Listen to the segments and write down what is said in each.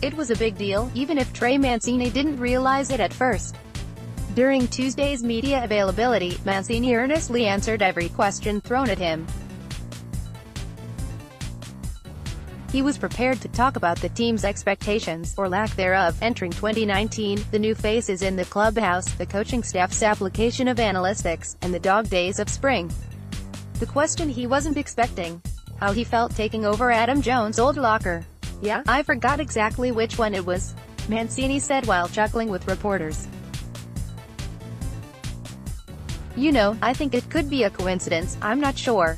It was a big deal, even if Trey Mancini didn't realize it at first. During Tuesday's media availability, Mancini earnestly answered every question thrown at him. He was prepared to talk about the team's expectations, or lack thereof, entering 2019, the new faces in the clubhouse, the coaching staff's application of analystics, and the dog days of spring. The question he wasn't expecting: how he felt taking over Adam Jones' old locker. "Yeah, I forgot exactly which one it was," Mancini said while chuckling with reporters. "You know, I think it could be a coincidence, I'm not sure.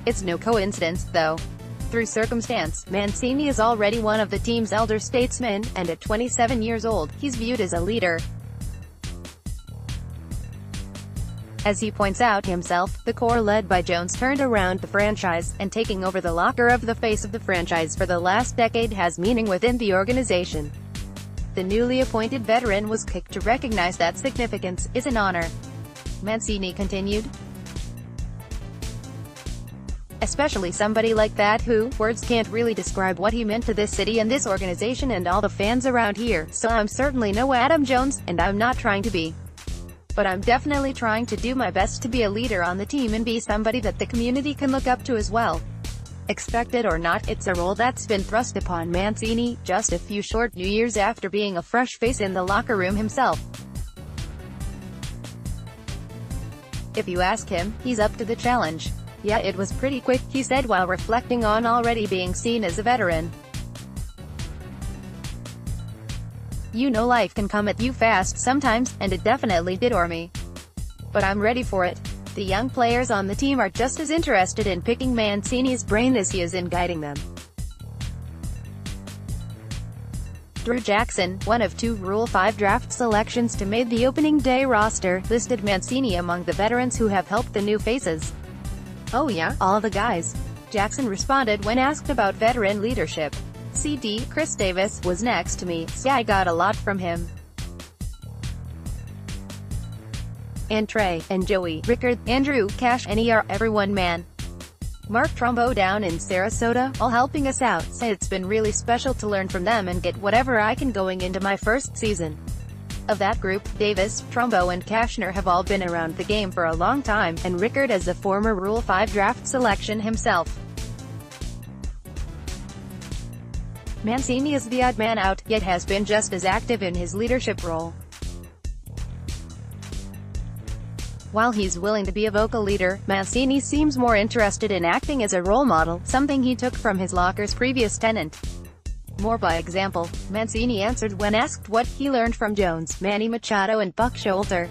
It's no coincidence, though. Through circumstance, Mancini is already one of the team's elder statesmen, and at 27 years old, he's viewed as a leader. As he points out himself, the core led by Jones turned around the franchise, and taking over the locker of the face of the franchise for the last decade has meaning within the organization. The newly appointed veteran was quick to recognize that significance is an honor," Mancini continued. "Especially somebody like that who, words can't really describe what he meant to this city and this organization and all the fans around here, so I'm certainly no Adam Jones, and I'm not trying to be. But I'm definitely trying to do my best to be a leader on the team and be somebody that the community can look up to as well." Expect it or not, it's a role that's been thrust upon Mancini, just a few short New Years after being a fresh face in the locker room himself. If you ask him, he's up to the challenge. "Yeah, it was pretty quick," he said while reflecting on already being seen as a veteran. "You know, life can come at you fast sometimes, and it definitely did for me. But I'm ready for it." The young players on the team are just as interested in picking Mancini's brain as he is in guiding them. Drew Jackson, one of 2 Rule 5 draft selections to make the opening day roster, listed Mancini among the veterans who have helped the new faces. "Oh yeah, all the guys," Jackson responded when asked about veteran leadership. "CD, Chris Davis, was next to me, so I got a lot from him. And Trey, and Joey, Rickard, Andrew, Cash, and ER, everyone man. Mark Trumbo down in Sarasota, all helping us out, so it's been really special to learn from them and get whatever I can going into my first season." Of that group, Davis, Trumbo and Cashner have all been around the game for a long time, and Rickard is a former Rule 5 draft selection himself. Mancini is the odd man out, yet has been just as active in his leadership role. While he's willing to be a vocal leader, Mancini seems more interested in acting as a role model, something he took from his locker's previous tenant. More by example, Mancini answered when asked what he learned from Jones, Manny Machado and Buck Showalter.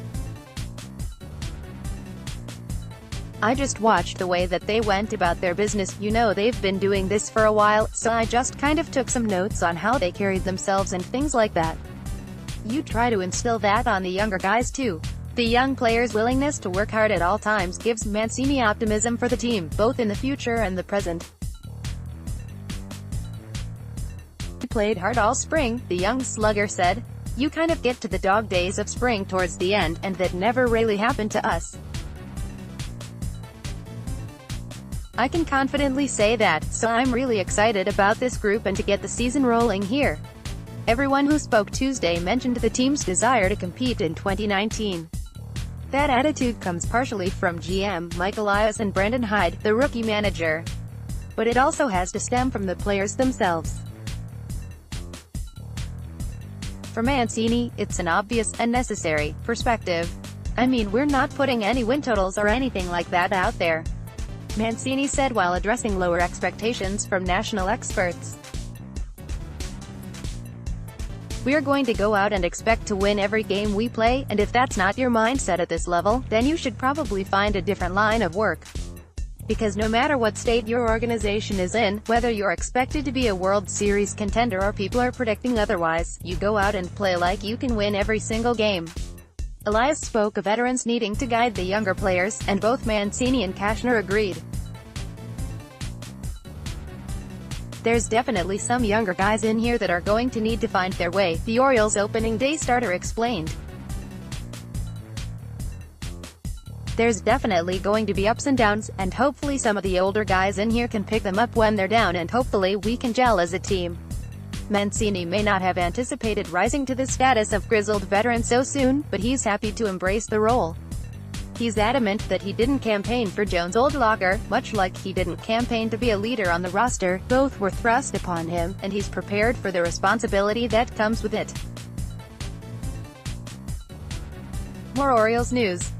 "I just watched the way that they went about their business. You know, they've been doing this for a while, so I just kind of took some notes on how they carried themselves and things like that. You try to instill that on the younger guys too." The young players' willingness to work hard at all times gives Mancini optimism for the team, both in the future and the present. "We played hard all spring," the young slugger said. "You kind of get to the dog days of spring towards the end, and that never really happened to us. I can confidently say that, so I'm really excited about this group and to get the season rolling here." Everyone who spoke Tuesday mentioned the team's desire to compete in 2019. That attitude comes partially from GM Mike Elias and Brendan Hyde, the rookie manager. But it also has to stem from the players themselves. For Mancini, it's an obvious, and necessary, perspective. "I mean, we're not putting any win totals or anything like that out there," Mancini said while addressing lower expectations from national experts. "We're going to go out and expect to win every game we play, and if that's not your mindset at this level, then you should probably find a different line of work. Because no matter what state your organization is in, whether you're expected to be a World Series contender or people are predicting otherwise, you go out and play like you can win every single game." Elias spoke of veterans needing to guide the younger players, and both Mancini and Cashner agreed. "There's definitely some younger guys in here that are going to need to find their way," the Orioles opening day starter explained. "There's definitely going to be ups and downs, and hopefully some of the older guys in here can pick them up when they're down and hopefully we can gel as a team." Mancini may not have anticipated rising to the status of grizzled veteran so soon, but he's happy to embrace the role. He's adamant that he didn't campaign for Jones' old locker, much like he didn't campaign to be a leader on the roster. Both were thrust upon him, and he's prepared for the responsibility that comes with it. More Orioles news.